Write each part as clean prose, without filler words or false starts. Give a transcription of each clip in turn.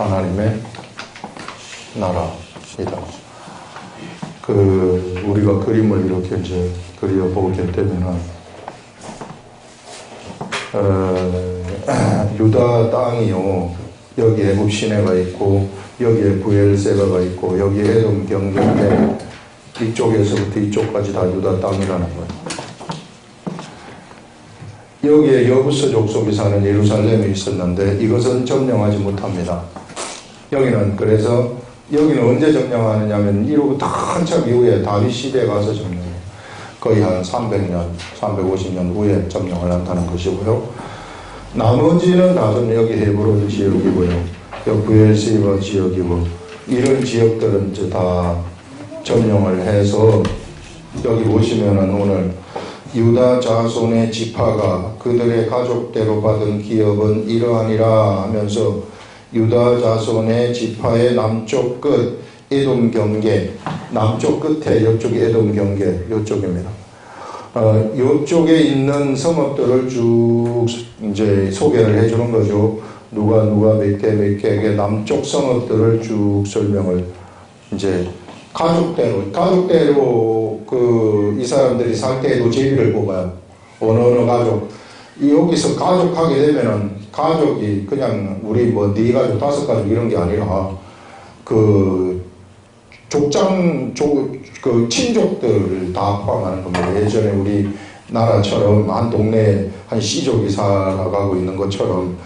하나님의 나라이다. 우리가 그림을 이렇게 이제 그려보게 되면은, 유다 땅이요, 여기 애굽 시내가 있고, 여기에 부엘세바가 있고, 여기에 에돔 경계인데, 이쪽에서부터 이쪽까지 다 유다 땅이라는 거예요. 여기에 여부스 족속이 사는 예루살렘이 있었는데 이것은 점령하지 못합니다. 그래서 여기는 언제 점령하느냐면 이로부터 한참 이후에 다윗 시대에 가서 점령해요. 거의 한 300년, 350년 후에 점령을 한다는 것이고요. 나머지는 다 여기 헤브론 지역이고요. 여기 부엘세바 지역이고, 이런 지역들은 이제 다 점령을 해서, 여기 보시면은 오늘 유다 자손의 지파가 그들의 가족대로 받은 기업은 이러하니라 하면서, 유다 자손의 지파의 남쪽 끝 에돔 경계, 남쪽 끝에 이쪽이 에돔 경계, 이쪽입니다. 이쪽에 있는 성읍들을 쭉 이제 소개를 해주는 거죠. 누가 몇 개 남쪽 성읍들을 쭉 설명을, 이제 가족대로 이 사람들이 살 때에도 제비를 뽑아요. 어느 가족. 여기서 가족하게 되면은 가족이 그냥 우리 네 가족, 5가족 이런 게 아니라 친족들을 다 포함하는 겁니다. 예전에 우리 나라처럼 한 동네에 한 씨족이 살아가고 있는 것처럼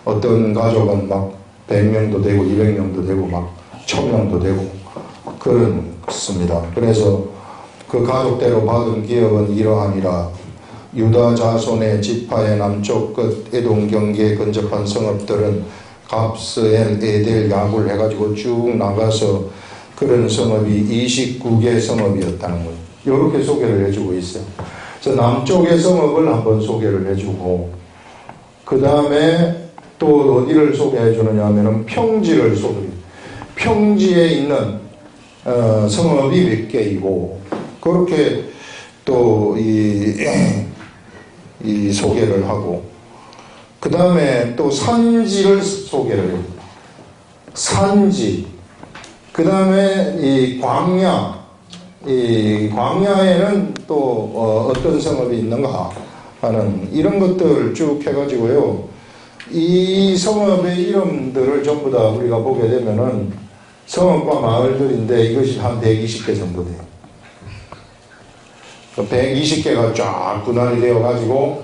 어떤 가족은 막 100명도 되고 200명도 되고 막 1000명도 되고 그렇습니다. 그래서 그 가족대로 받은 기업은 이러하니라. 유다 자손의 지파의 남쪽 끝 에돔 경계에 근접한 성읍들은 갑스엘, 에델, 야굴 해가지고 쭉 나가서 그런 성읍이 29개 성읍이었다는 거예요. 이렇게 소개를 해주고 있어요. 그래서 남쪽의 성읍을 한번 소개를 해주고, 그 다음에 또 어디를 소개해 주느냐 하면은 평지를 소개해요. 평지에 있는 성읍이 몇 개이고, 그렇게 또 이 소개를 하고, 그 다음에 또 산지를 소개를 해요. 산지. 그 다음에 이 광야에는 또 어떤 성읍이 있는가 하는 이런 것들을 쭉 해가지고요. 이 성읍의 이름들을 전부 다 우리가 보게 되면은 성읍과 마을들인데 이것이 한 120개 정도 돼요. 120개가 쫙 분할이 되어가지고,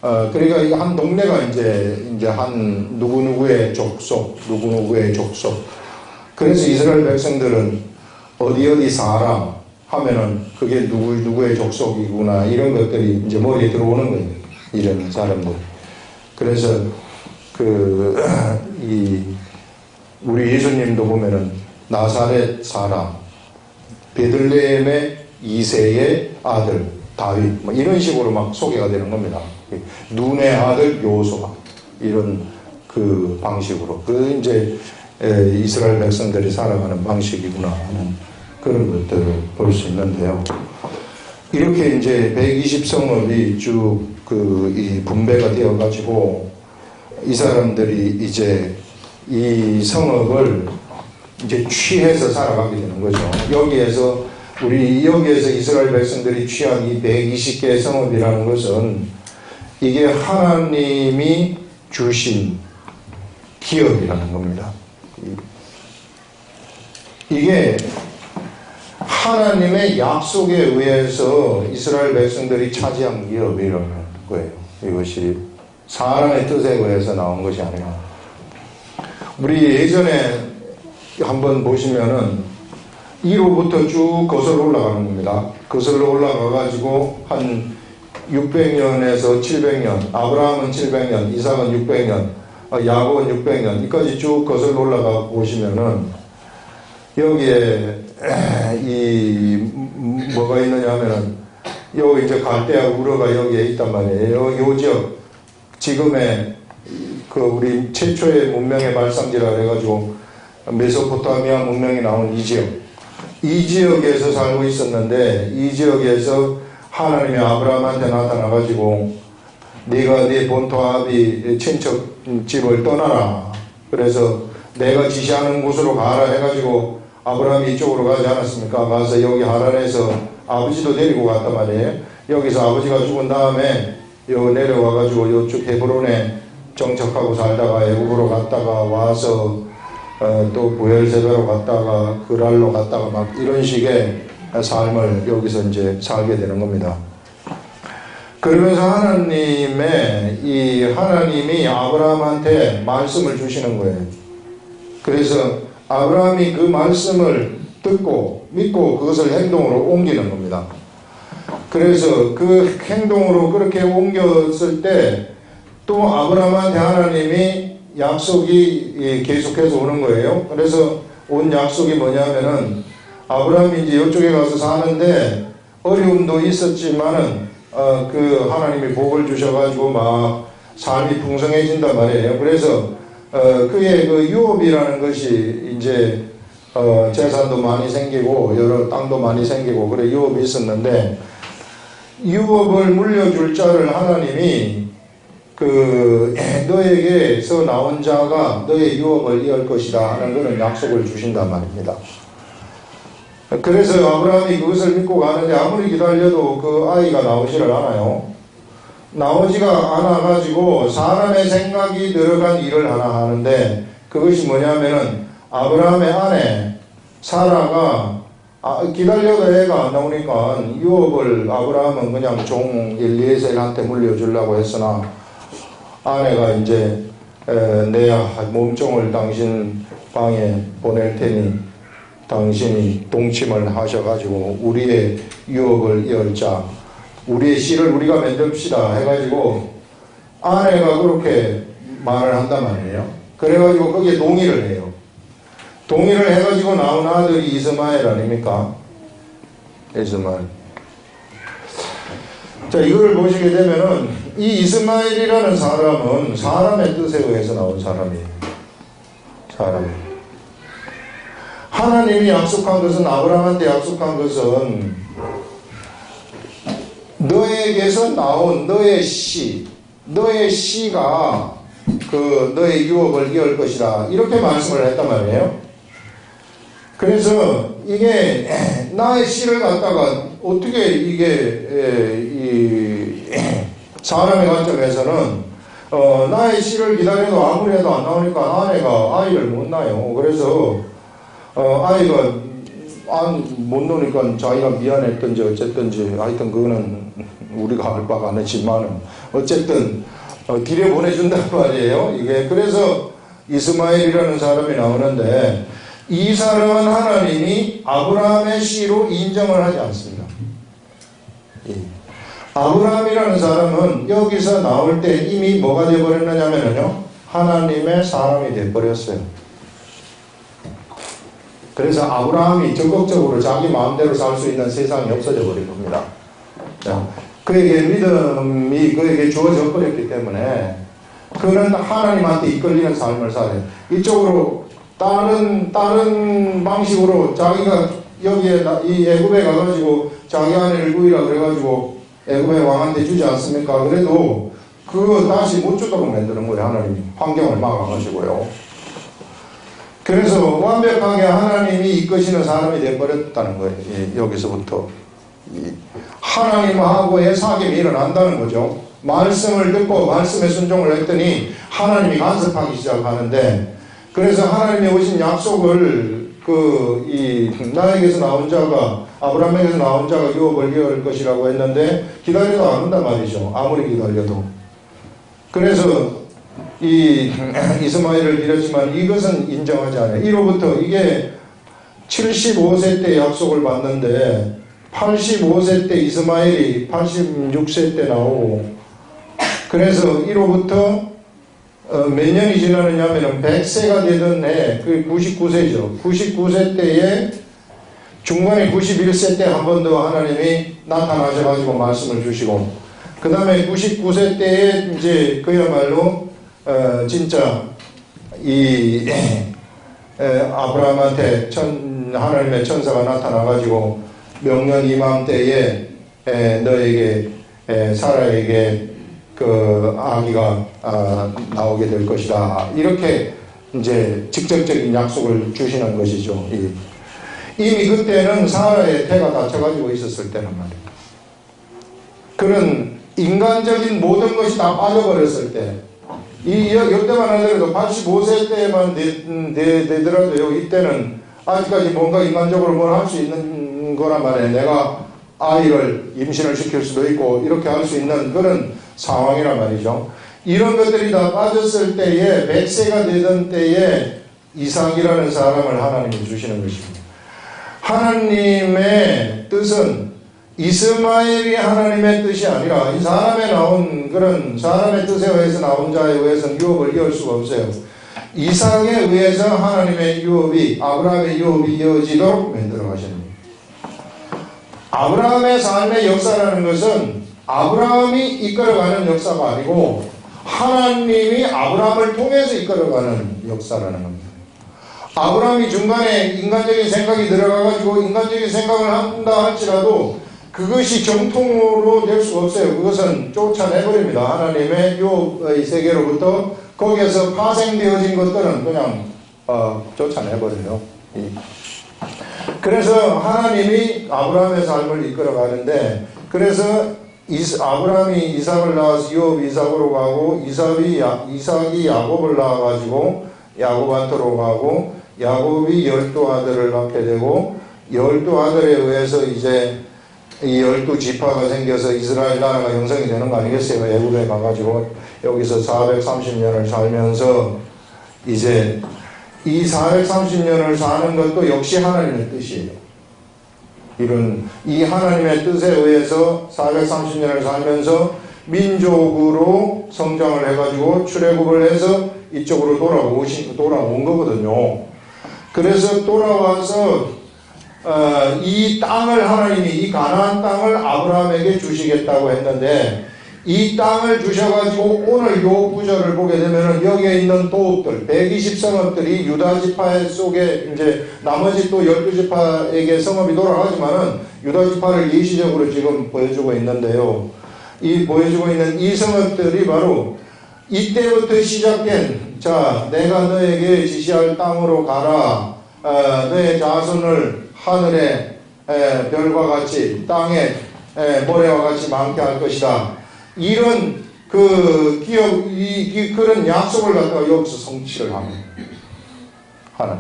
그러니까 한 동네가 이제 한 누구누구의 족속, 그래서 이스라엘 백성들은 어디 사람 하면은 그게 누구의 족속이구나, 이런 것들이 이제 머리에 들어오는 거예요. 이런 사람들. 그래서 우리 예수님도 보면은 나사렛 사람, 베들레헴의 2세의 아들 다윗, 이런 식으로 막 소개가 되는 겁니다. 눈의 아들 요수아, 이런 방식으로. 이제 이스라엘 백성들이 살아가는 방식이구나 하는 그런 것들을 볼 수 있는데요. 이렇게 이제 120성읍이 쭉 이 분배가 되어가지고 이 사람들이 이제 이 성읍을 이제 취해서 살아가게 되는 거죠. 여기에서 이스라엘 백성들이 취한 이 120개의 성읍이라는 것은 이게 하나님이 주신 기업이라는 겁니다. 이게 하나님의 약속에 의해서 이스라엘 백성들이 차지한 기업이라는 거예요. 이것이 사람의 뜻에 의해서 나온 것이 아니라. 우리 예전에 한번 보시면은 이로부터 쭉 거슬러 올라가는 겁니다. 거슬러 올라가가지고 한 600년에서 700년, 아브라함은 700년, 이삭은 600년, 야곱은 600년, 이까지 쭉 거슬러 올라가 보시면은 여기에 뭐가 있느냐 하면은 여기 이제 갈대아 우르가 여기에 있단 말이에요. 요 지역, 지금의 우리 최초의 문명의 발상지라 해가지고 메소포타미아 문명이 나온 이 지역에서 살고 있었는데, 이 지역에서 하나님이 아브라함한테 나타나가지고 네가 네 본토 아비 친척 집을 떠나라. 그래서 내가 지시하는 곳으로 가라 해가지고 아브라함이 이쪽으로 가지 않았습니까? 가서 여기 하란에서 아버지도 데리고 갔단 말이에요. 여기서 아버지가 죽은 다음에 요 내려와가지고 요쪽 헤브론에 정착하고 살다가 애굽으로 갔다가 와서 또 부엘세바로 갔다가 그랄로 갔다가 막 이런 식의 삶을 여기서 이제 살게 되는 겁니다. 그러면서 하나님이 아브라함한테 말씀을 주시는 거예요. 그래서 아브라함이 그 말씀을 듣고 믿고 그것을 행동으로 옮기는 겁니다. 그래서 그 행동으로 그렇게 옮겼을 때 또 아브라함한테 하나님이 약속이 계속해서 오는 거예요. 그래서 온 약속이 뭐냐면은 아브라함이 이제 이쪽에 가서 사는데 어려움도 있었지만은 그 하나님이 복을 주셔가지고 막 삶이 풍성해진단 말이에요. 그래서 그의 그 유업이라는 것이 이제 재산도 많이 생기고 여러 땅도 많이 생기고 그래 유업이 있었는데 유업을 물려줄 자를 하나님이 그 너에게서 나온 자가 너의 유업을 이을 것이다 하는 그런 약속을 주신단 말입니다. 그래서 아브라함이 그것을 믿고 가는데 아무리 기다려도 그 아이가 나오지를 않아요. 나오지가 않아가지고 사람의 생각이 들어간 일을 하나 하는데 그것이 뭐냐면은 아브라함의 아내 사라가 기다려도 애가 안 나오니까 유업을 아브라함은 그냥 종 엘리에셀한테 물려주려고 했으나 아내가 이제 내 몸종을 당신 방에 보낼 테니 당신이 동침을 하셔가지고 우리의 유업을 이을자 우리의 씨를 우리가 만듭시다 해가지고 아내가 그렇게 말을 한단 말이에요. 그래가지고 거기에 동의를 해요. 동의를 해가지고 나온 아들이 이스마엘 아닙니까? 이스마엘. 자, 이걸 보시게 되면은 이 이스마엘이라는 사람은 사람의 뜻에 의해서 나온 사람이에요. 하나님이 약속한 것은 아브라함한테 약속한 것은 너에게서 나온 너의 씨가 그 너의 유업을 이을 것이다 이렇게 말씀을 했단 말이에요. 그래서 이게 나의 씨를 갖다가 어떻게 이게 사람의 관점에서는 나의 씨를 기다려도 아무리 해도 안 나오니까 아내가 아이를 못 낳아요. 그래서 아이가 못 노니까 자기가 미안했던지 어쨌든지 하여튼 그거는 우리가 알 바가 아니지만은 어쨌든 들여보내준단 말이에요. 이게 그래서 이스마엘이라는 사람이 나오는데 이 사람은 하나님이 아브라함의 씨로 인정을 하지 않습니다. 아브라함이라는 사람은 여기서 나올 때 이미 뭐가 되어버렸느냐면요 하나님의 사람이 되어버렸어요. 그래서 아브라함이 적극적으로 자기 마음대로 살 수 있는 세상이 없어져 버린 겁니다. 그에게 믿음이 그에게 주어져 버렸기 때문에 그는 하나님한테 이끌리는 삶을 살아요. 이쪽으로 다른 방식으로 자기가 여기에 이 애굽에 가가지고 자기 아내를 구이라 그래가지고 애굽의 왕한테 주지 않습니까? 그래도 그거 다시 못 주도록 만드는 거예요. 하나님 환경을 막아가지고요. 그래서 완벽하게 하나님이 이끄시는 사람이 되어버렸다는 거예요. 여기서부터 하나님하고의 사귐이 일어난다는 거죠. 말씀을 듣고 말씀에 순종을 했더니 하나님이 간섭하기 시작하는데 그래서 하나님이 오신 약속을 나에게서 나온 자가 아브라함에게서 나온 자가 유업을 이을 것이라고 했는데 기다려도 안 온단 말이죠. 아무리 기다려도. 그래서 이스마엘을 빌었지만 이것은 인정하지 않아요. 이로부터 이게 75세 때 약속을 받는데 85세 때 이스마엘이 86세 때 나오고 그래서 이로부터 몇 년이 지나느냐면 100세가 되던 해, 그 99세죠. 99세 때에 중간에 91세 때 한 번 더 하나님이 나타나셔가지고 말씀을 주시고 그 다음에 99세 때에 이제 그야말로 진짜 아브라함한테 하나님의 천사가 나타나가지고 명령 이맘때에 너에게 사라에게 그 아기가 나오게 될 것이다 이렇게 이제 직접적인 약속을 주시는 것이죠. 이미 그때는 사라의 태가 닫혀가지고 있었을 때란 말이에요. 그런 인간적인 모든 것이 다 빠져버렸을 때, 이때만 하더라도 85세 때만 되더라도요, 이때는 아직까지 뭔가 인간적으로 뭘 할 수 있는 거란 말이에요. 내가 아이를 임신을 시킬 수도 있고 이렇게 할 수 있는 그런 상황이란 말이죠. 이런 것들이 다 빠졌을 때에 100세가 되던 때에 이삭이라는 사람을 하나님이 주시는 것입니다. 하나님의 뜻은 이스마엘이 하나님의 뜻이 아니라 이 사람에 나온 그런 사람의 뜻에 의해서 나온 자에 의해서는 유업을 이을 수가 없어요. 이삭에 의해서 하나님의 유업이, 아브라함의 유업이 이어지도록 만들어 가십니다. 아브라함의 삶의 역사라는 것은 아브라함이 이끌어가는 역사가 아니고 하나님이 아브라함을 통해서 이끌어가는 역사라는 겁니다. 아브라함이 중간에 인간적인 생각이 들어가가지고 인간적인 생각을 한다 할지라도 그것이 정통으로 될 수가 없어요. 그것은 쫓아내버립니다. 하나님의 유업의 세계로부터 거기에서 파생되어진 것들은 그냥 쫓아내버려요. 그래서 하나님이 아브라함의 삶을 이끌어가는데, 그래서 아브라함이 이삭을 낳아서 유업이 이삭으로 가고 이삭이 야곱을 낳아가지고 야곱한테로 가고 야곱이 12아들을 낳게 되고 12아들에 의해서 이제 이 12지파가 생겨서 이스라엘 나라가 형성이 되는 거 아니겠어요? 애굽에 가가지고 여기서 430년을 살면서 이제 이 430년을 사는 것도 역시 하나님의 뜻이에요. 이 하나님의 뜻에 의해서 430년을 살면서 민족으로 성장을 해가지고 출애굽을 해서 이쪽으로 돌아온 거거든요. 그래서 돌아와서 이 땅을 하나님이 이 가나안 땅을 아브라함에게 주시겠다고 했는데, 이 땅을 주셔가지고 오늘 요 구절을 보게 되면은 여기에 있는 도읍들 120성읍들이 유다 지파 속에 이제 나머지 또 12지파에게 성읍이 돌아가지만은 유다 지파를 예시적으로 지금 보여주고 있는데요. 이 보여주고 있는 이 성읍들이 바로 이때부터 시작된, 자, 내가 너에게 지시할 땅으로 가라. 너의 자손을 하늘의 별과 같이 땅에 모래와 같이 많게 할 것이다. 이런 그런 약속을 갖다가 여기서 성취를 합니다. 하나.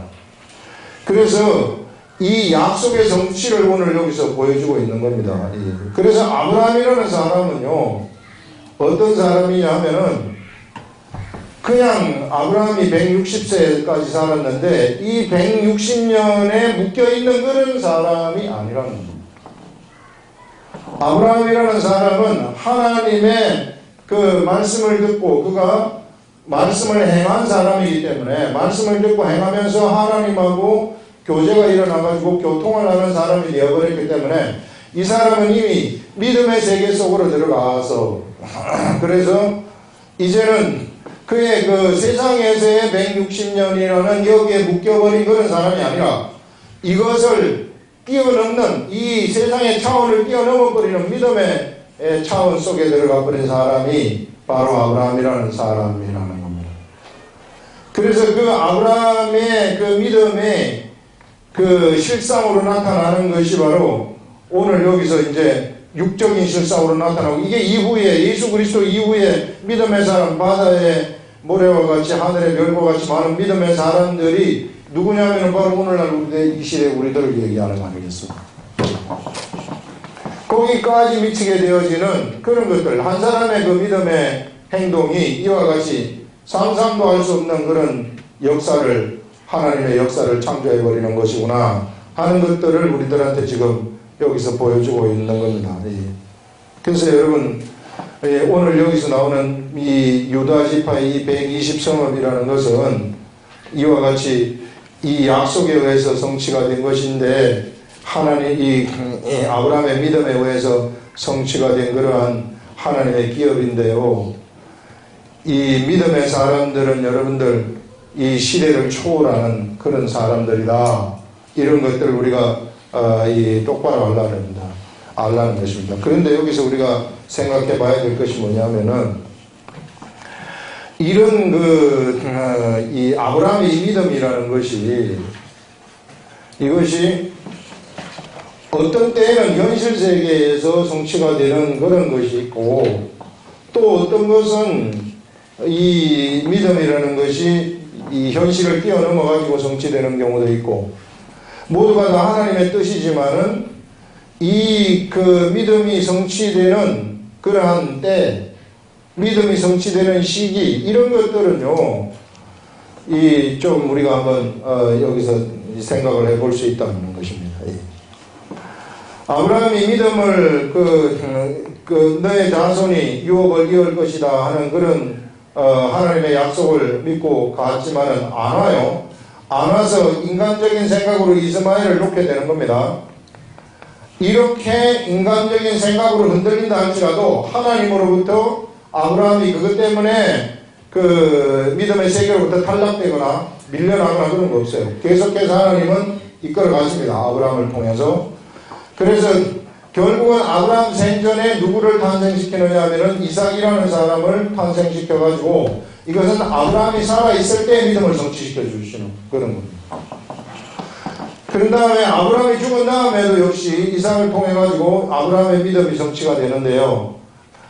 그래서 이 약속의 성취를 오늘 여기서 보여주고 있는 겁니다. 그래서 아브라함이라는 사람은요, 어떤 사람이냐 하면은 그냥 아브라함이 160세까지 살았는데 이 160년에 묶여있는 그런 사람이 아니라는 겁니다. 아브라함이라는 사람은 하나님의 그 말씀을 듣고 그가 말씀을 행한 사람이기 때문에 말씀을 듣고 행하면서 하나님하고 교제가 일어나가지고 교통을 하는 사람이 되어버렸기 때문에 이 사람은 이미 믿음의 세계 속으로 들어가서 그래서 이제는 그의 그 세상에서의 160년이라는 여기에 묶여버린 그런 사람이 아니라 이것을 뛰어넘는 이 세상의 차원을 뛰어넘어버리는 믿음의 차원 속에 들어가 버린 사람이 바로 아브라함이라는 사람이라는 겁니다. 그래서 그 아브라함의 그 믿음의 그 실상으로 나타나는 것이 바로 오늘 여기서 이제 육적인 실상으로 나타나고, 이게 이후에 예수 그리스도 이후에 믿음의 사람, 바다의 모래와 같이 하늘의 별과 같이 많은 믿음의 사람들이 누구냐면 바로 오늘날 이 시대 우리들을 얘기하는 거 아니겠습니까? 거기까지 미치게 되어지는 그런 것들, 한 사람의 그 믿음의 행동이 이와 같이 상상도 할 수 없는 그런 역사를, 하나님의 역사를 창조해버리는 것이구나 하는 것들을 우리들한테 지금 여기서 보여주고 있는 겁니다. 그래서 여러분, 오늘 여기서 나오는 이 유다 지파의 이 120성읍이라는 것은 이와 같이 이 약속에 의해서 성취가 된 것인데, 하나님 이 아브라함의 믿음에 의해서 성취가 된 그러한 하나님의 기업인데요. 이 믿음의 사람들은 여러분들 이 시대를 초월하는 그런 사람들이다. 이런 것들을 우리가 똑바로 알라는 것입니다. 그런데 여기서 우리가 생각해 봐야 될 것이 뭐냐면은 이런 이 아브라함의 믿음이라는 것이 이것이 어떤 때에는 현실 세계에서 성취가 되는 그런 것이 있고 또 어떤 것은 이 믿음이라는 것이 이 현실을 뛰어넘어 가지고 성취되는 경우도 있고 모두가 다 하나님의 뜻이지만은 이 믿음이 성취되는 그러한 때 믿음이 성취되는 시기 이런 것들은요 좀 우리가 한번 여기서 생각을 해볼 수 있다는 것입니다. 아브라함이 믿음을 너의 자손이 유업을 이을 것이다 하는 그런 하나님의 약속을 믿고 갔지만은 안 와요. 안 와서 인간적인 생각으로 이스마엘을 놓게 되는 겁니다. 이렇게 인간적인 생각으로 흔들린다 할지라도 하나님으로부터 아브라함이 그것 때문에 믿음의 세계로부터 탈락되거나 밀려나거나 그런 거 없어요. 계속해서 하나님은 이끌어 가십니다. 아브라함을 통해서. 그래서 결국은 아브라함 생전에 누구를 탄생시키느냐 하면은 이삭이라는 사람을 탄생시켜 가지고 이것은 아브라함이 살아있을 때 믿음을 성취시켜 주시는 그런 겁니다. 그런 다음에 아브라함이 죽은 다음에도 역시 이삭을 통해 가지고 아브라함의 믿음이 성취가 되는데요.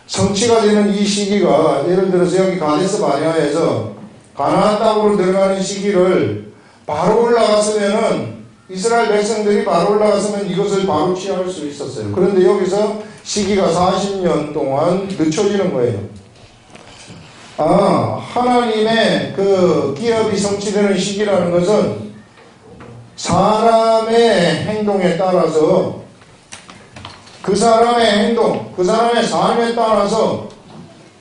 성취가 되는 이 시기가 예를 들어서 여기 가데스 바네아에서 가나안 땅으로 들어가는 시기를 바로 올라갔으면은 이스라엘 백성들이 바로 올라갔으면 이것을 바로 취할 수 있었어요. 그런데 여기서 시기가 40년 동안 늦춰지는 거예요. 하나님의 기업이 성취되는 시기라는 것은 사람의 행동에 따라서 그 사람의 행동, 그 사람의 삶에 따라서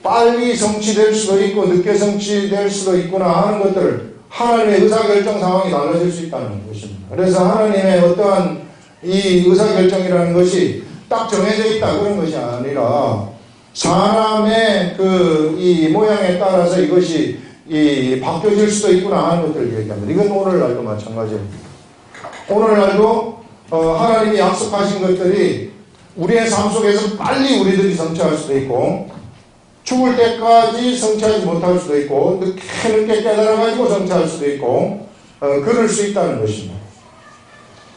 빨리 성취될 수도 있고 늦게 성취될 수도 있구나 하는 것들을 하나님의 의사결정 상황이 달라질 수 있다는 것입니다. 그래서 하나님의 어떠한 이 의사결정이라는 것이 딱 정해져 있다 그런 것이 아니라 사람의 이 모양에 따라서 이것이 바뀌어질 수도 있구나 하는 것들을 얘기합니다. 이건 오늘날도 마찬가지예요. 오늘날도 하나님이 약속하신 것들이 우리의 삶 속에서 빨리 우리들이 성취할 수도 있고 죽을 때까지 성취하지 못할 수도 있고 늦게 깨달아가지고 성취할 수도 있고 그럴 수 있다는 것입니다.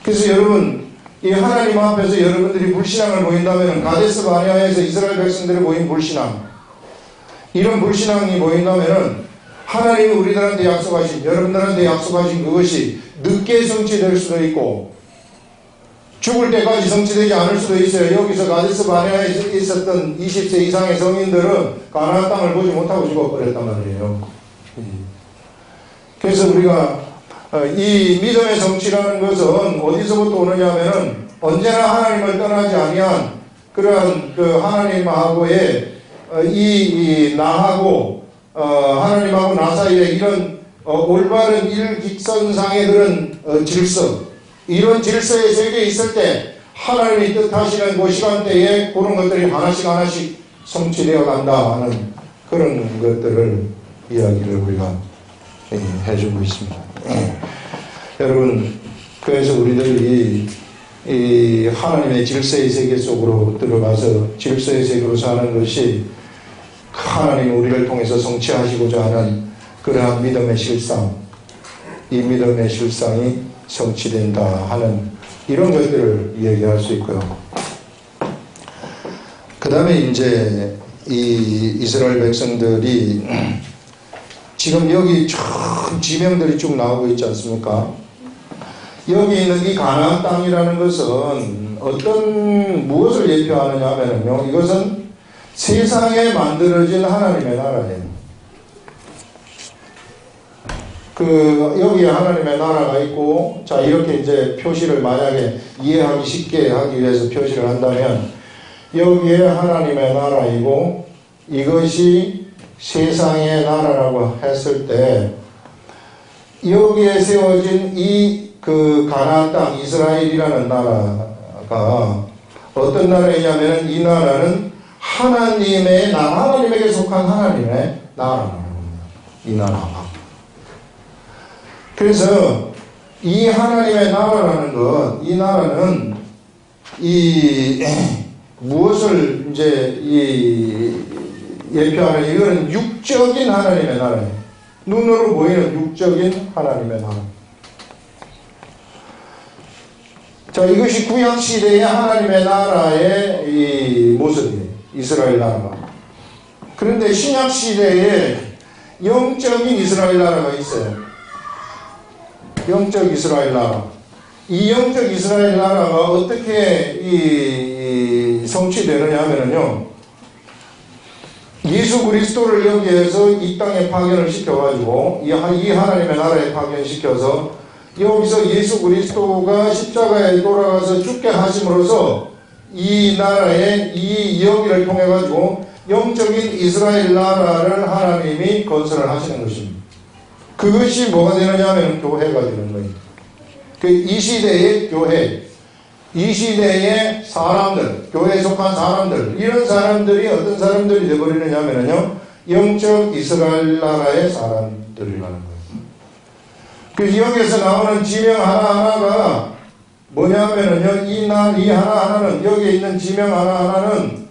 그래서 여러분 이 하나님 앞에서 여러분들이 불신앙을 보인다면 가데스 바네아에서 이스라엘 백성들이 보인 불신앙 이런 불신앙이 보인다면 하나님이 우리들한테 약속하신 여러분들한테 약속하신 그것이 늦게 성취될 수도 있고 죽을 때까지 성취되지 않을 수도 있어요. 여기서 가데스 바네아에 있었던 20세 이상의 성인들은 가나안 땅을 보지 못하고 죽어버렸단 말이에요. 그래서 우리가 이 믿음의 성취라는 것은 어디서부터 오느냐 하면은 언제나 하나님을 떠나지 아니한 그러한 하나님하고의 나하고 하나님하고 나 사이에 이런 올바른 일직선상의 그런 질서 이런 질서의 세계에 있을 때 하나님이 뜻하시는 그 시간대에 그런 것들이 하나씩 성취되어 간다 하는 그런 것들을 이야기를 우리가 해주고 있습니다. 여러분 그래서 우리들이 이 하나님의 질서의 세계 속으로 들어가서 질서의 세계로 사는 것이 하나님이 우리를 통해서 성취하시고자 하는 그러한 믿음의 실상 이 믿음의 실상이 성취된다 하는 이런 것들을 얘기할 수 있고요. 그 다음에 이제 이 이스라엘 백성들이 지금 여기 쭉 지명들이 쭉 나오고 있지 않습니까? 여기 있는 이 가나안 땅이라는 것은 무엇을 예표하느냐 하면요, 이것은 세상에 만들어진 하나님의 나라예요. 여기에 하나님의 나라가 있고, 자, 이렇게 이제 표시를 만약에 이해하기 쉽게 하기 위해서 표시를 한다면, 여기에 하나님의 나라이고, 이것이 세상의 나라라고 했을 때, 여기에 세워진 가나안 땅, 이스라엘이라는 나라가 어떤 나라이냐면, 이 나라는 하나님의 나라, 하나님에게 속한 하나님의 나라라는 겁니다. 이 나라가. 그래서 이 하나님의 나라라는 것, 이 나라는 무엇을 이제 예표하는 이거는 육적인 하나님의 나라예요. 눈으로 보이는 육적인 하나님의 나라. 자, 이것이 구약시대의 하나님의 나라의 이 모습이에요. 이스라엘 나라가. 그런데 신약시대에 영적인 이스라엘 나라가 있어요. 영적 이스라엘 나라. 이 영적 이스라엘 나라가 어떻게 성취되느냐 하면요. 예수 그리스도를 여기에서 이 땅에 파견을 시켜가지고 이 하나님의 나라에 파견시켜서 여기서 예수 그리스도가 십자가에 돌아가서 죽게 하심으로써 이 나라의 이 여기를 통해 가지고 영적인 이스라엘 나라를 하나님이 건설을 하시는 것입니다. 그것이 뭐가 되느냐 하면 교회가 되는 거예요. 이 시대의 교회, 이 시대의 사람들, 교회에 속한 사람들, 이런 사람들이 어떤 사람들이 되어버리느냐 하면요, 영적 이스라엘 나라의 사람들이라는 거예요. 그 여기에서 나오는 지명 하나하나가 뭐냐면은요, 이 하나하나는, 여기에 있는 지명 하나하나는,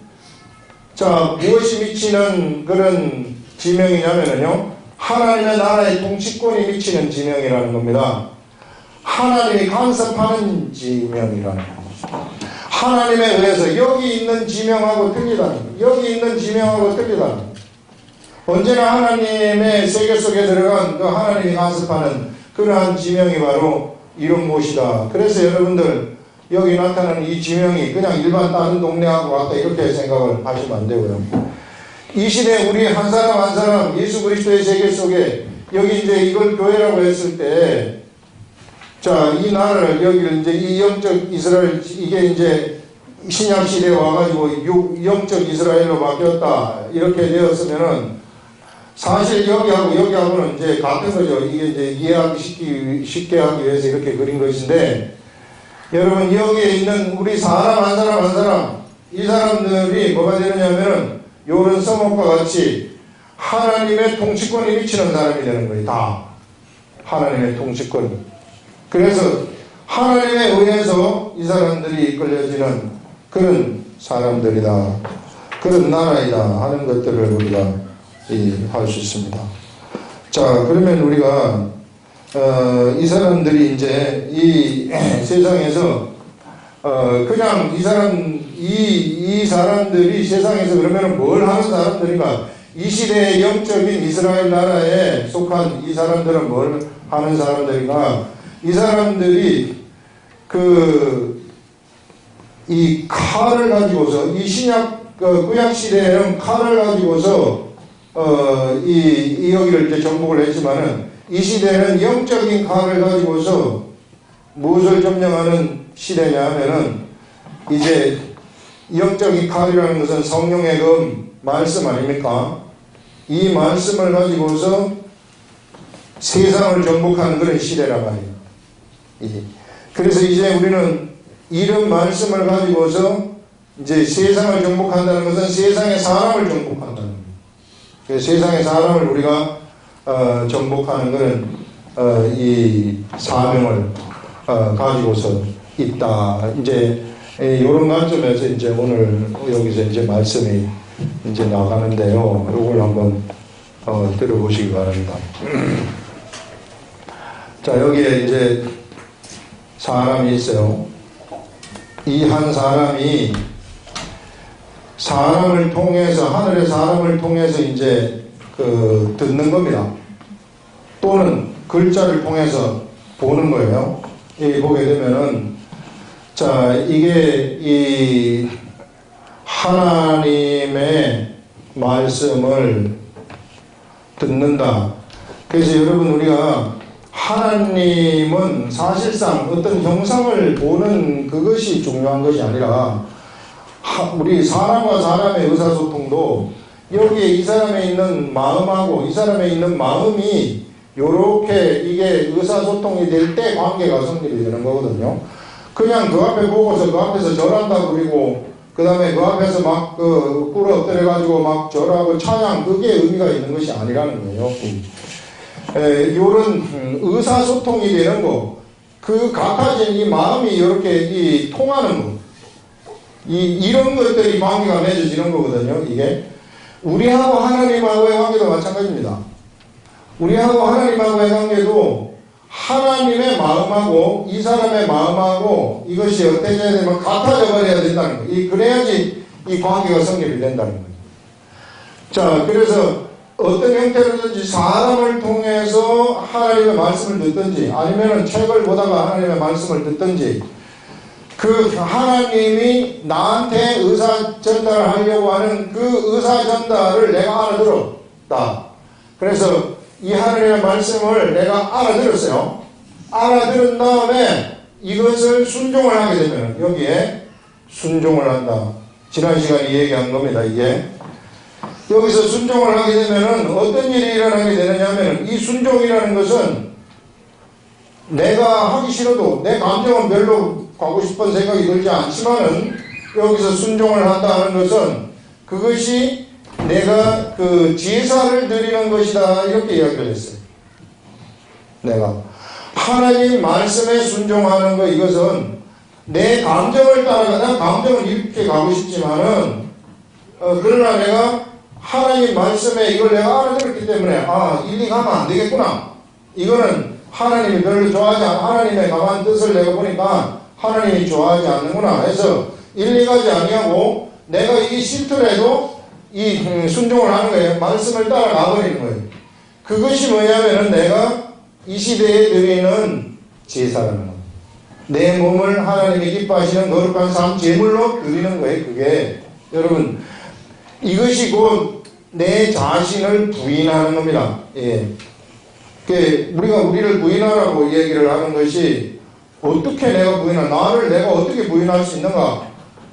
자, 무엇이 미치는 그런 지명이냐면은요, 하나님의 나라의 통치권이 미치는 지명이라는 겁니다. 하나님이 간섭하는 지명이라는 겁니다. 하나님에 의해서 여기 있는 지명하고 틀리다는 겁니다. 여기 있는 지명하고 틀리다는 겁니다. 언제나 하나님의 세계 속에 들어간 그 하나님이 간섭하는 그러한 지명이 바로 이런 곳이다. 그래서 여러분들 여기 나타나는 이 지명이 그냥 일반 다른 동네하고 같다 이렇게 생각을 하시면 안 되고요. 이 시대 우리 한 사람 한 사람 예수 그리스도의 세계 속에 여기 이제 이걸 교회라고 했을 때, 자, 이 나라를 여기를 이제 이 영적 이스라엘, 이게 이제 신약 시대에 와가지고 영적 이스라엘로 바뀌었다 이렇게 되었으면은 사실 여기하고는 이제 같은 거죠. 이게 이제 이해하기 쉽게 하기 위해서 이렇게 그린 것인데, 여러분 여기에 있는 우리 사람 한 사람 한 사람, 이 사람들이 뭐가 되느냐면은 요런 서목과 같이 하나님의 통치권이 미치는 사람이 되는 거예요. 다 하나님의 통치권이. 그래서 하나님에 의해서 이 사람들이 이끌려지는 그런 사람들이다, 그런 나라이다 하는 것들을 우리가 할 수 있습니다. 자, 그러면 우리가 이 사람들이 이제 이 세상에서 그냥 이 사람들이 세상에서 그러면 뭘 하는 사람들인가? 이 시대의 영적인 이스라엘 나라에 속한 이 사람들은 뭘 하는 사람들인가? 이 사람들이 이 칼을 가지고서, 이 신약 구약 시대에는 칼을 가지고서 이 여기를 이제 정복을 했지만은 이 시대는 영적인 칼을 가지고서 무엇을 점령하는 시대냐 하면은, 이제 영적인 칼이라는 것은 성령의 말씀 아닙니까? 이 말씀을 가지고서 세상을 정복하는 그런 시대란 말이에요. 그래서 이제 우리는 이런 말씀을 가지고서 이제 세상을 정복한다는 것은 세상의 사람을 정복한다는 거예요. 그래서 세상의 사람을 우리가 정복하는 그런 이 사명을 가지고서 있다. 이제 이런 관점에서 이제 오늘 여기서 이제 말씀이 이제 나가는데요. 이걸 한번 들어보시기 바랍니다. 자, 여기에 이제 사람이 있어요. 이 한 사람이 사람을 통해서, 하늘의 사람을 통해서 이제 듣는 겁니다. 또는 글자를 통해서 보는 거예요. 보게 되면은, 자, 이게 이 하나님의 말씀을 듣는다. 그래서 여러분, 우리가 하나님은 사실상 어떤 형상을 보는 그것이 중요한 것이 아니라, 우리 사람과 사람의 의사소통도 여기에 이 사람에 있는 마음하고 이 사람에 있는 마음이 요렇게 이게 의사소통이 될 때 관계가 성립이 되는 거거든요. 그냥 그 앞에 보고서 그 앞에서 절한다 그리고 그 다음에 그 앞에서 막 꿇어 엎드려가지고 막 절하고 찬양, 그게 의미가 있는 것이 아니라는 거예요. 요런 의사소통이 되는 거, 그 각가진 이 마음이 이렇게 통하는 거, 이런 것들이 관계가 맺어지는 거거든요. 이게 우리하고 하나님하고의 관계도 마찬가지입니다. 우리하고 하나님하고의 관계도 하나님의 마음하고 이 사람의 마음하고 이것이 어떻게 해야 되면 같아져 버려야 된다는 거예요. 그래야지 이 관계가 성립이 된다는 거예요. 자, 그래서 어떤 형태로든지 사람을 통해서 하나님의 말씀을 듣든지 아니면 책을 보다가 하나님의 말씀을 듣든지 그 하나님이 나한테 의사 전달을 하려고 하는 그 의사 전달을 내가 알아들었다. 그래서 이 하나님의 말씀을 내가 알아들었어요. 알아들은 다음에 이것을 순종을 하게 되면 여기에 순종을 한다. 지난 시간에 얘기한 겁니다. 이게 여기서 순종을 하게 되면은 어떤 일이 일어나게 되느냐면 이 순종이라는 것은 내가 하기 싫어도 내 감정은 별로 가고 싶은 생각이 들지 않지만은 여기서 순종을 한다는 것은 그것이 내가 그 제사를 드리는 것이다 이렇게 이야기를 했어요. 내가 하나님 말씀에 순종하는 것 이것은 내 감정을 따라가다 감정은 이렇게 가고 싶지만은 그러나 내가 하나님 말씀에 이걸 내가 알아들었기 때문에 일리 가면 안 되겠구나. 이거는 하나님이 별로 좋아하지 않아. 하나님의 강한 뜻을 내가 보니까 하나님이 좋아하지 않는구나 해서 일리 가지 아니하고 내가 이게 싫더라도 이 순종을 하는 거예요. 말씀을 따라가 버리는 거예요. 그것이 뭐냐면은 내가 이 시대에 드리는 제사라는 거예요. 내 몸을 하나님이 기뻐하시는 거룩한 삶 제물로 드리는 거예요. 그게 여러분 이것이 곧 내 자신을 부인하는 겁니다. 예. 우리가 우리를 부인하라고 얘기를 하는 것이 어떻게 내가 나를 내가 어떻게 부인할 수 있는가?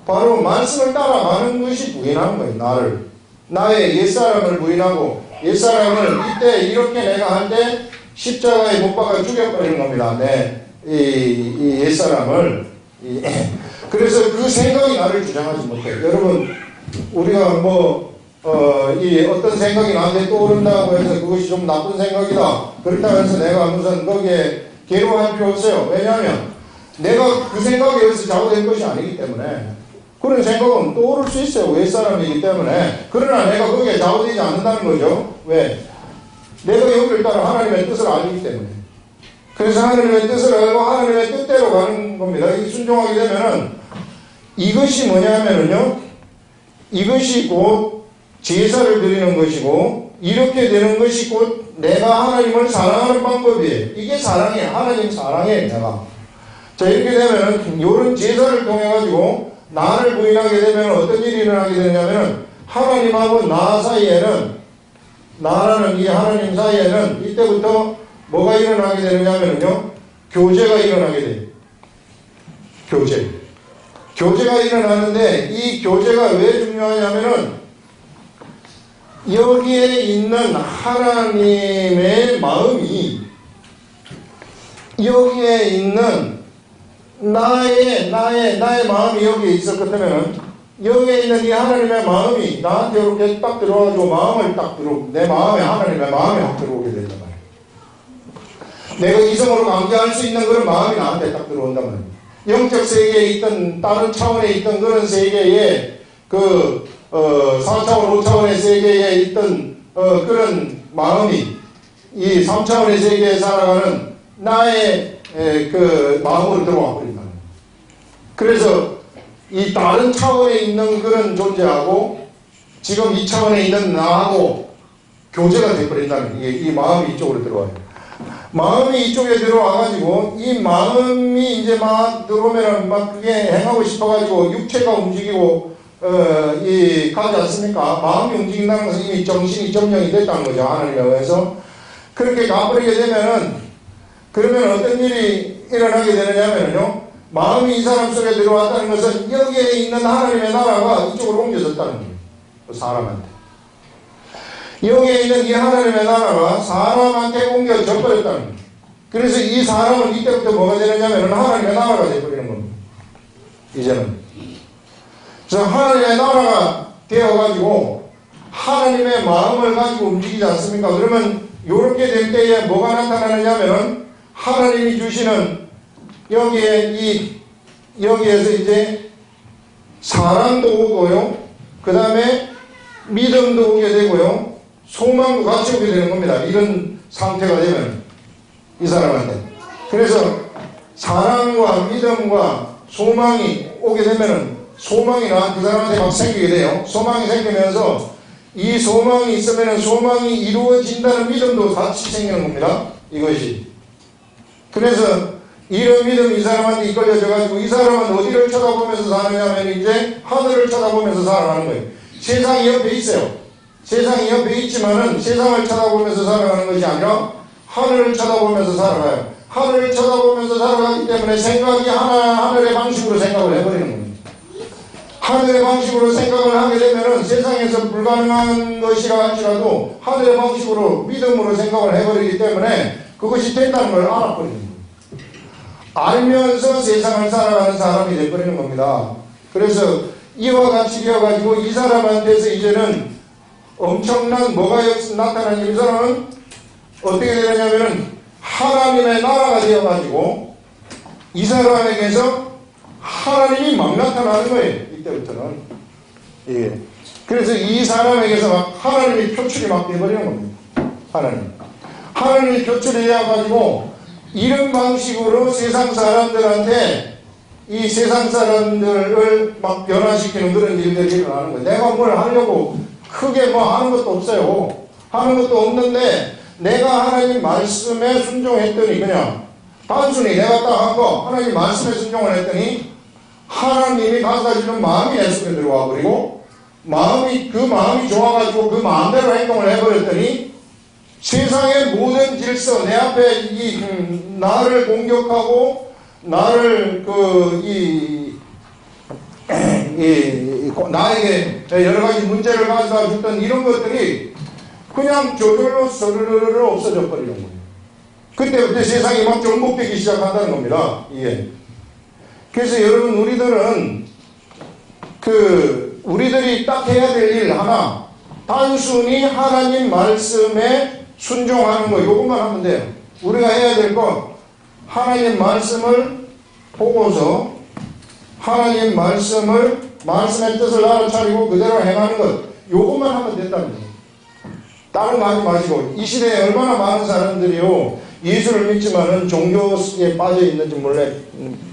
바로 말씀을 따라가는 것이 부인하는 거예요. 나를. 나의 옛사람을 부인하고 옛사람을 이때 이렇게 내가 할 때 십자가에 못 박아 죽여버리는 겁니다. 이 옛사람을. 그래서 그 생각이 나를 주장하지 못해요. 여러분, 우리가 이 어떤 생각이 나한테 떠오른다고 해서 그것이 좀 나쁜 생각이다. 그렇다고 해서 내가 무슨 거기에 괴로워할 필요 없어요. 왜냐하면 내가 그 생각에 의해서 잘못된 것이 아니기 때문에 그런 생각은 떠오를 수 있어요. 옛사람이기 때문에. 그러나 내가 거기에 잘못되지 않는다는 거죠. 왜? 내가 여기를 따라 하나님의 뜻을 알기 때문에. 그래서 하나님의 뜻을 알고 하나님의 뜻대로 가는 겁니다. 이 순종하게 되면은 이것이 뭐냐면은요. 이것이 곧 제사를 드리는 것이고 이렇게 되는 것이 곧 내가 하나님을 사랑하는 방법이에요. 이게 사랑이에요. 하나님 사랑이에요. 내가. 자 이렇게 되면은 이런 제사를 통해 가지고 나를 부인하게 되면 어떤 일이 일어나게 되냐면은 하나님하고 나 사이에는 나라는 이 하나님 사이에는 이때부터 뭐가 일어나게 되느냐면요 교제가 일어나게 돼요. 교제가 일어나는데 이 교제가 왜 중요하냐면은 여기에 있는 하나님의 마음이 여기에 있는 나의 마음이 여기에 있었거든요. 여기에 있는 이 하나님의 마음이 나한테 이렇게 딱 들어와가지고 마음을 딱 내 마음에 하나님의 마음이 확 들어오게 된단 말이에요. 내가 이성으로 관계할 수 있는 그런 마음이 나한테 딱 들어온단 말이에요. 영적 세계에 있던 다른 차원에 있던 그런 세계에 4차원, 5차원의 세계에 있던 그런 마음이 이 3차원의 세계에 살아가는 나의 그 마음으로 들어와 버린다. 그래서 이 다른 차원에 있는 그런 존재하고 지금 이 차원에 있는 나하고 교제가 되어버린다는 이 마음이 이쪽으로 들어와요. 마음이 이쪽에 들어와가지고 이 마음이 이제 막 들어오면은 막 그게 행하고 싶어가지고 육체가 움직이고 가지 않습니까? 마음이 움직인다는 것은 이미 정신이 점령이 됐다는 거죠. 하나님에 의해서. 그렇게 가버리게 되면은 그러면 어떤 일이 일어나게 되느냐면요. 마음이 이 사람 속에 들어왔다는 것은 여기에 있는 하나님의 나라가 이쪽으로 옮겨졌다는 거예요. 사람한테. 여기에 있는 이 하나님의 나라가 사람한테 옮겨져 버렸다는 거예요. 그래서 이 사람은 이때부터 뭐가 되느냐면 하나님의 나라가 되어버리는 겁니다. 이제는. 그래서 하나님의 나라가 되어가지고 하나님의 마음을 가지고 움직이지 않습니까? 그러면 이렇게 될 때에 뭐가 나타나느냐면은 하나님이 주시는 여기에서 이제 사랑도 오고요. 그 다음에 믿음도 오게 되고요. 소망도 같이 오게 되는 겁니다. 이런 상태가 되면 이 사람한테. 그래서 사랑과 믿음과 소망이 오게 되면은 소망이 그 사람한테 막 생기게 돼요. 소망이 생기면서 이 소망이 있으면은 소망이 이루어진다는 믿음도 같이 생기는 겁니다. 이것이. 그래서 이런 믿음이 이 사람한테 이끌려져가지고 이 사람은 어디를 쳐다보면서 사느냐면 이제 하늘을 쳐다보면서 살아가는 거예요. 세상이 옆에 있어요. 세상이 옆에 있지만은 세상을 쳐다보면서 살아가는 것이 아니라 하늘을 쳐다보면서 살아가요. 하늘을 쳐다보면서 살아가기 때문에 생각이 하늘의 방식으로 생각을 해버리는 겁니다. 하늘의 방식으로 생각을 하게 되면은 세상에서 불가능한 것이라 할지라도 하늘의 방식으로 믿음으로 생각을 해버리기 때문에 그것이 된다는 걸 알아버리는 거예요. 알면서 세상을 살아가는 사람이 되어버리는 겁니다. 그래서 이와 같이 되어가지고 이 사람한테서 이제는 엄청난 뭐가 나타나냐면 이 사람은 어떻게 되냐면은 하나님의 나라가 되어가지고 이 사람에게서 하나님이 막 나타나는 거예요. 이때부터는. 예. 그래서 이 사람에게서 막 하나님의 표출이 막 되어버리는 겁니다. 하나님이 표출이 되어가지고 이런 방식으로 세상 사람들한테 이 세상 사람들을 막 변화시키는 그런 일들이 일어나는 거예요. 내가 뭘 하려고 크게 뭐 하는 것도 없어요. 하는 것도 없는데 내가 하나님 말씀에 순종했더니 그냥 단순히 내가 딱 한 거 하나님 말씀에 순종을 했더니 하나님이 가져다주는 마음이 내 속에 들어와 버리고 그 마음이 좋아가지고 그 마음대로 행동을 해버렸더니 세상의 모든 질서 내 앞에 나를 공격하고 나를 나에게 여러 가지 문제를 가져다 줬던 이런 것들이 그냥 저절로 서르르르 없어져 버리는 거예요. 그때부터 세상이 막 정복되기 시작한다는 겁니다. 이게. 그래서 여러분 우리들이 딱 해야 될 일 하나, 단순히 하나님 말씀에 순종하는 거 요것만 하면 돼요. 우리가 해야 될 건 하나님 말씀을 보고서 하나님 말씀의 뜻을 알아차리고 그대로 행하는 것 요것만 하면 된답니다. 다른 거 하지 마시고 이 시대에 얼마나 많은 사람들이요 예수를 믿지만은 종교에 빠져 있는지 몰래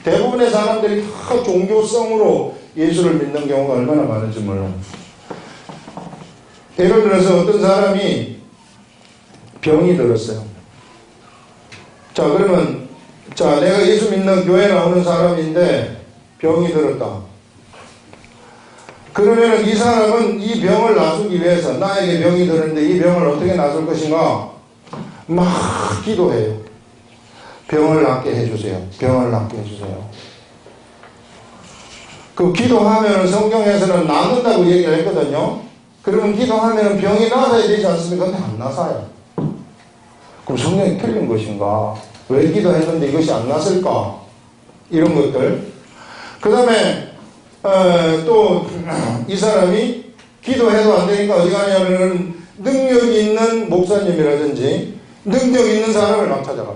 대부분의 사람들이 다 종교성으로 예수를 믿는 경우가 얼마나 많은지 몰라요. 예를 들어서 어떤 사람이 병이 들었어요. 자 그러면 내가 예수 믿는 교회 나오는 사람인데 병이 들었다. 그러면 이 사람은 이 병을 낫기 위해서 나에게 병이 들었는데 이 병을 어떻게 낫을 것인가 막 기도해요. 병을 낫게 해주세요. 병을 낫게 해주세요. 그 기도하면 성경에서는 낫는다고 얘기를 했거든요. 그러면 기도하면 병이 나아야 되지 않습니까? 근데 안 나아요. 그럼 성경이 틀린 것인가? 왜 기도했는데 이것이 안 났을까? 이런 것들. 그 다음에 또 이 사람이 기도해도 안 되니까 어디 가냐면은 능력 있는 목사님이라든지 능력 있는 사람을 막 찾아가.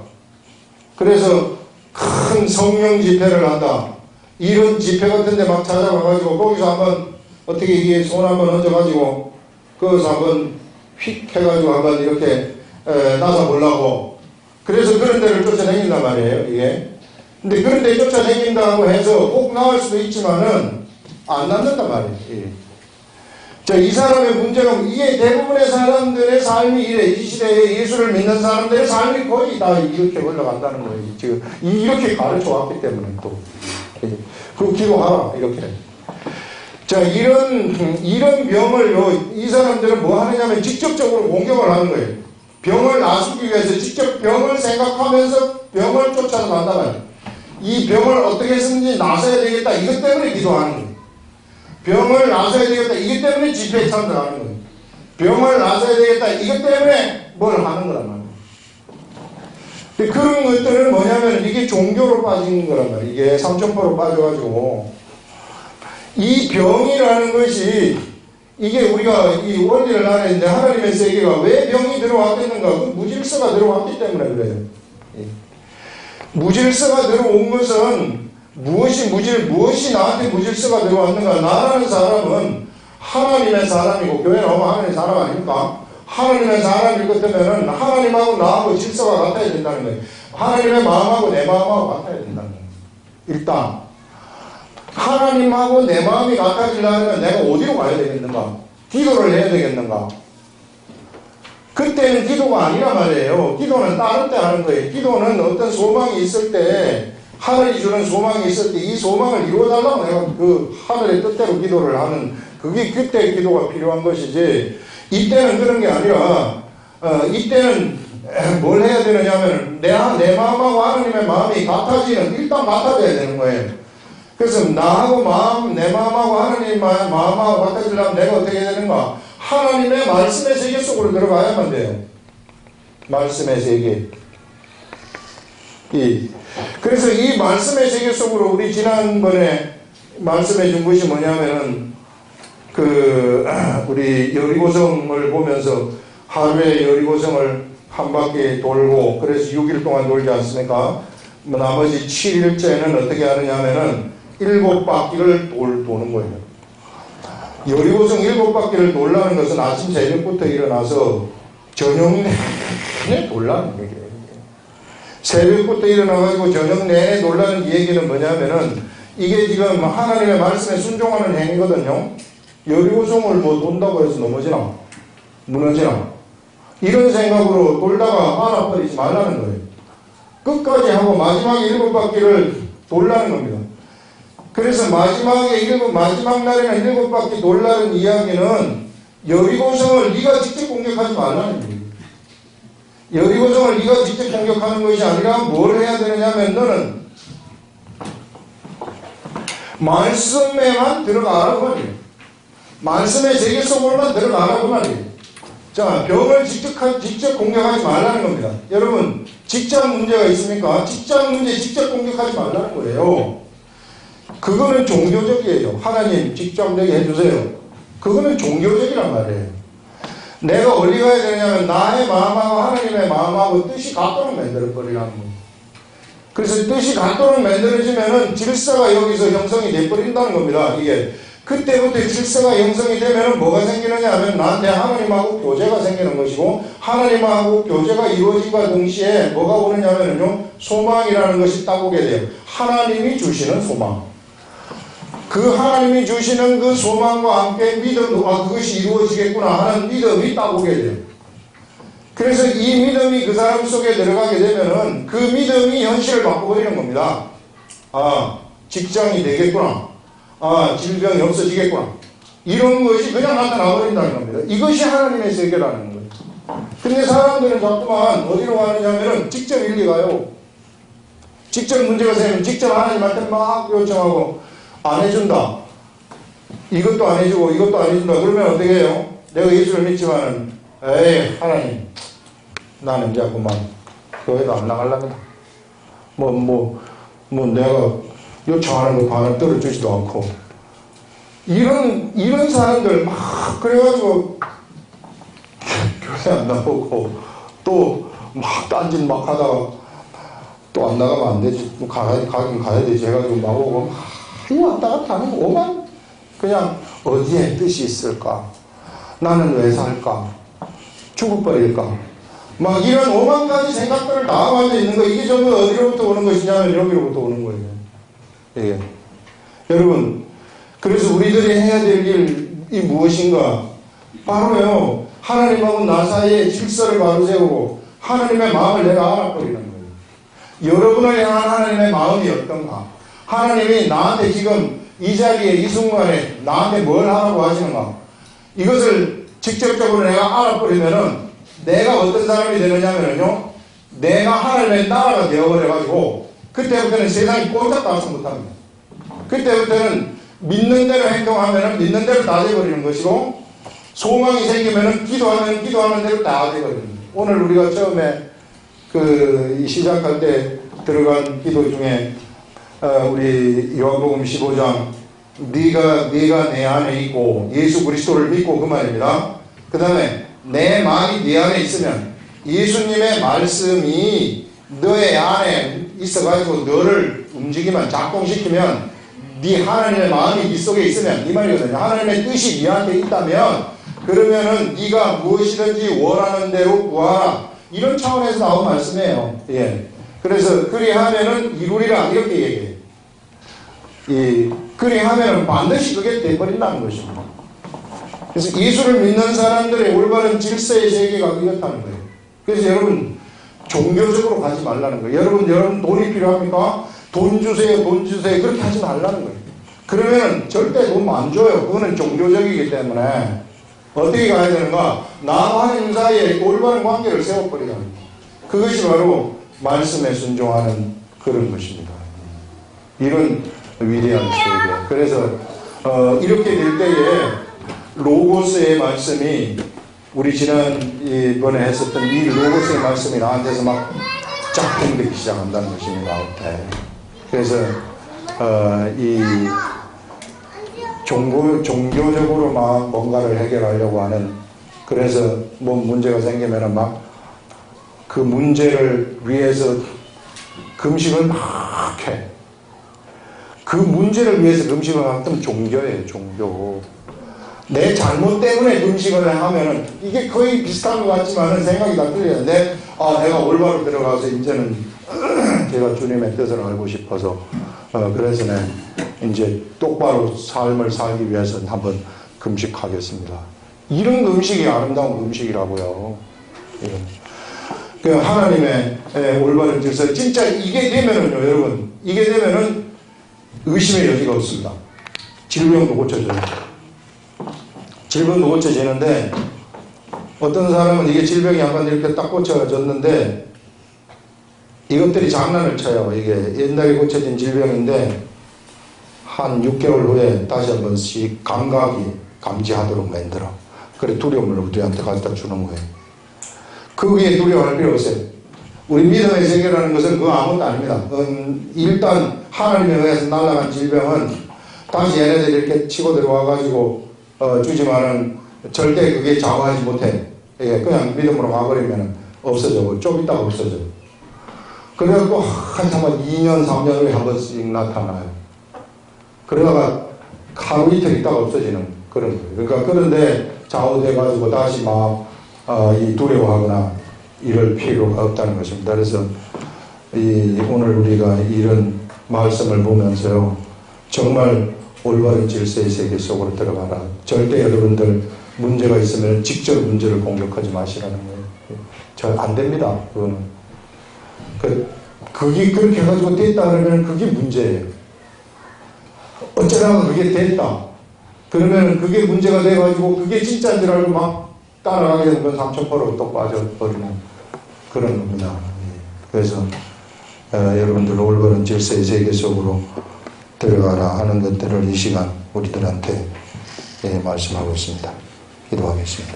그래서 큰 성령 집회를 한다. 이런 집회 같은 데 막 찾아가가지고 거기서 한번 어떻게 이게 손 한번 얹어가지고 거기서 한번 휙 해가지고 한번 이렇게 나서 보려고. 그래서 그런 데를 쫓아다닌단 말이에요. 이게. 근데 그런 데 쫓아다닌다고 해서 꼭 나올 수도 있지만은 안 낫는단 말이에요. 예. 자, 이 사람의 문제가 이게 대부분의 사람들의 삶이 이래. 이 시대에 예수를 믿는 사람들의 삶이 거의 다 이렇게 흘러간다는 거예요. 지금 이렇게 가르쳐 왔기 때문에 또. 그 기도하라 이렇게. 자, 이런 병을 이 사람들은 뭐 하느냐면 직접적으로 공격을 하는 거예요. 병을 나수기 위해서 직접 병을 생각하면서 병을 쫓아서 간다면 이 병을 어떻게 해서든지 나서야 되겠다. 이것 때문에 기도하는 거예요. 병을 나서야 되겠다. 이것 때문에 집회에 참석하는 거예요. 병을 나서야 되겠다. 이것 때문에 뭘 하는 거란 말이에요. 근데 그런 것들은 뭐냐면 이게 종교로 빠진 거란 말이에요. 이게 삼천포로 빠져가지고 이 병이라는 것이 이게 우리가 이 원리를 알아야 되는데 하나님의 세계가 왜 병이 들어왔겠는가? 그 무질서가 들어왔기 때문에 그래요. 무질서가 들어온 것은 무엇이 나한테 무질서가 들어왔는가? 나라는 사람은 하나님의 사람이고 교회 나오면 하나님의 사람 아닙니까? 하나님의 사람일 것 같으면 하나님하고 나하고 질서가 같아야 된다는 거예요. 하나님의 마음하고 내 마음하고 같아야 된다는 거예요. 일단 하나님하고 내 마음이 같아지려면 내가 어디로 가야 되겠는가? 기도를 해야 되겠는가? 그때는 기도가 아니란 말이에요. 기도는 다른 때 하는 거예요. 기도는 어떤 소망이 있을 때, 하늘이 주는 소망이 있을 때 이 소망을 이루어달라고 내가 그 하늘의 뜻대로 기도를 하는, 그게 그때 기도가 필요한 것이지, 이때는 그런 게 아니라 이때는 뭘 해야 되느냐면 내 마음하고 하나님의 마음이 같아지는, 일단 같아져야 되는 거예요. 그래서 나하고 내 마음하고 하나님의 마음하고 같아지려면 내가 어떻게 해야 되는가? 하나님의 말씀의 세계 속으로 들어가야만 돼요. 말씀의 세계. 그래서 이 말씀의 세계 속으로 우리 지난번에 말씀해 준 것이 뭐냐면은 우리 여리고성을 보면서 하루에 여리고성을 한 바퀴 돌고, 그래서 6일 동안 돌지 않습니까? 나머지 7일째는 어떻게 하느냐면은 7바퀴를 도는 거예요. 여리고성 7바퀴를 돌라는 것은 아침 새벽부터 일어나서 저녁 내내 돌라는 얘기예요. 새벽부터 일어나가지고 저녁 내내 돌라는 얘기는 뭐냐면은 이게 지금 하나님의 말씀에 순종하는 행위거든요. 여리고성을 뭐 돈다고 해서 넘어지나? 무너지나? 이런 생각으로 돌다가 알아버리지 말라는 거예요. 끝까지 하고 마지막에 7바퀴를 돌라는 겁니다. 그래서 마지막 날에는 7바퀴 돌라는 이야기는 여리고성을 네가 직접 공격하지 말라는 거예요. 여리고성을 네가 직접 공격하는 것이 아니라 뭘 해야 되느냐면 너는 말씀에만 들어가라고 말이에요. 말씀의 세계 속으로만 들어가라고 말이에요. 자, 병을 직접 공격하지 말라는 겁니다. 여러분, 직장 문제가 있습니까? 직장 문제 직접 공격하지 말라는 거예요. 그거는 종교적이에요. 하나님 직접 되게 해주세요. 그거는 종교적이란 말이에요. 내가 어디 가야 되냐면 나의 마음하고 하나님의 마음하고 뜻이 같도록 만들어버리라는 거예요. 그래서 뜻이 같도록 만들어지면은 질서가 여기서 형성이 돼버린다는 겁니다. 이게 그때부터 질서가 형성이 되면은 뭐가 생기느냐 하면 나한테 하나님하고 교제가 생기는 것이고, 하나님하고 교제가 이루어진과 동시에 뭐가 오느냐면요, 소망이라는 것이 딱 오게 돼요. 하나님이 주시는 소망. 그 하나님이 주시는 그 소망과 함께 믿음, 그것이 이루어지겠구나 하는 믿음이 딱 오게 돼요. 그래서 이 믿음이 그 사람 속에 들어가게 되면은 그 믿음이 현실을 바꿔버리는 겁니다. 아, 직장이 되겠구나. 아, 질병이 없어지겠구나. 이런 것이 그냥 나타나버린다는 겁니다. 이것이 하나님의 세계라는 거예요. 근데 사람들은 자꾸만 어디로 가느냐면은 직접 일리 가요. 직접 문제가 생기면 직접 하나님한테 막 요청하고 안 해준다. 이것도 안 해주고 이것도 안 해준다. 그러면 어떻게 해요? 내가 예수를 믿지만은 에이 하나님 나는 이제 그만 교회도 안 나가려면 내가 요청하는 거 반을 들어주지도 않고 이런 사람들 막 그래가지고 교회 안 나오고 또 막 딴짓 막 하다가 또 안 나가면 안 되지. 가긴 가야 되지 해가지고 막 오고 막 왔다 갔다 하는 거 오만 그냥 어디에 뜻이 있을까? 나는 왜 살까? 죽어버릴까? 막 이런 오만 가지 생각들을 다 가지고 있는 거. 이게 전부 어디로부터 오는 것이냐면 여기로부터 오는 거예요. 예. 여러분, 그래서 우리들이 해야 될 일이 무엇인가? 바로요, 하나님하고 나 사이에 질서를 바로 세우고 하나님의 마음을 내가 알아버리는 거예요. 여러분을 향한 하나님의 마음이 어떤가? 하나님이 나한테 지금 이 자리에 이 순간에 나한테 뭘 하라고 하시는가? 이것을 직접적으로 내가 알아버리면은 내가 어떤 사람이 되느냐면요, 내가 하나님의 나라가 되어버려가지고 그때부터는 세상이 꼼짝달싹 못합니다. 그때부터는 믿는 대로 행동하면 믿는 대로 다 돼버리는 것이고, 소망이 생기면 기도하는 대로 다 돼버립니다. 오늘 우리가 처음에 이 시작할 때 들어간 기도 중에 우리 요한복음 15장 네가 내 안에 있고 예수 그리스도를 믿고 그 말입니다. 그 다음에 내 말이 네 안에 있으면 예수님의 말씀이 너의 안에 있어가지고 너를 움직이면 작동시키면 네 하나님의 마음이 네 속에 있으면, 이 말이거든요. 하나님의 뜻이 네한테 있다면 그러면은 네가 무엇이든지 원하는 대로 구하라. 이런 차원에서 나온 말씀이에요. 예. 그래서 그리하면은 이루리라 이렇게 얘기해요. 그리하면은 반드시 그게 돼버린다는 것입니다. 그래서 예수를 믿는 사람들의 올바른 질서의 세계가 그렇다는 거예요. 그래서 여러분 종교적으로 가지 말라는 거예요. 여러분 돈이 필요합니까? 돈 주세요, 돈 주세요. 그렇게 하지 말라는 거예요. 그러면 절대 돈 안 줘요. 그거는 종교적이기 때문에 어떻게 가야 되는가? 나와 하나님 사이에 올바른 관계를 세워버리는 거예요. 그것이 바로 말씀에 순종하는 그런 것입니다. 이런 위대한 세계. 그래서 이렇게 될 때에 로고스의 말씀이 우리 지난번에 했었던 이 로고스의 말씀이 나한테서 막 짝꿍되기 시작한다는 것입니다. 그래서 이 종교적으로 막 뭔가를 해결하려고 하는, 그래서 뭐 문제가 생기면은 막 그 문제를 위해서 금식을 막 해. 그 문제를 위해서 금식을 하면 종교예요, 종교. 내 잘못 때문에 금식을 하면은 이게 거의 비슷한 것 같지만은 생각이 다 틀려요. 내가 올바로 들어가서 이제는 제가 주님의 뜻을 알고 싶어서 그래서 이제 똑바로 삶을 살기 위해서 한번 금식하겠습니다. 이런 금식이 아름다운 금식이라고요. 그 하나님의 올바른 질서, 진짜 이게 되면은요, 여러분, 이게 되면은 의심의 여지가 없습니다. 질병도 고쳐져요. 질병도 고쳐지는데 어떤 사람은 이게 질병이 한번 이렇게 딱 고쳐졌는데 이것들이 장난을 쳐요. 이게 옛날에 고쳐진 질병인데 한 6개월 후에 다시 한번 감각이 감지하도록 만들어. 그래 두려움을 우리한테 갖다 주는 거예요. 그게 두려워할 필요 없어요. 우리 믿음의 세계라는 것은 그거 아무것도 아닙니다. 일단 하나님에 의해서 날아간 질병은 다시 얘네들이 이렇게 치고 들어와가지고 주지만은 절대 그게 좌우하지 못해. 그냥 믿음으로 가버리면 없어져. 좀 있다가 없어져. 그래갖고 한참만 2년, 3년 후에 한 번씩 나타나요. 그러다가 하루 이틀 있다가 없어지는 그런 거예요. 그러니까 그런데 좌우돼가지고 다시 막 이 두려워하거나 이럴 필요가 없다는 것입니다. 그래서 오늘 우리가 이런 말씀을 보면서요, 정말 올바른 질서의 세계 속으로 들어가라. 절대 여러분들 문제가 있으면 직접 문제를 공격하지 마시라는 거예요. 잘 안 됩니다. 그거는. 그게 그렇게 해가지고 됐다 그러면 그게 문제예요. 어쩌다가 그게 됐다. 그러면 그게 문제가 돼가지고 그게 진짜인 줄 알고 막 따라가게 되면 삼천포로 또 빠져버리는 그런 겁니다. 그래서 여러분들 올바른 질서의 세계 속으로 들어가라 하는 것들을 이 시간 우리들한테 말씀하고 있습니다. 기도하겠습니다.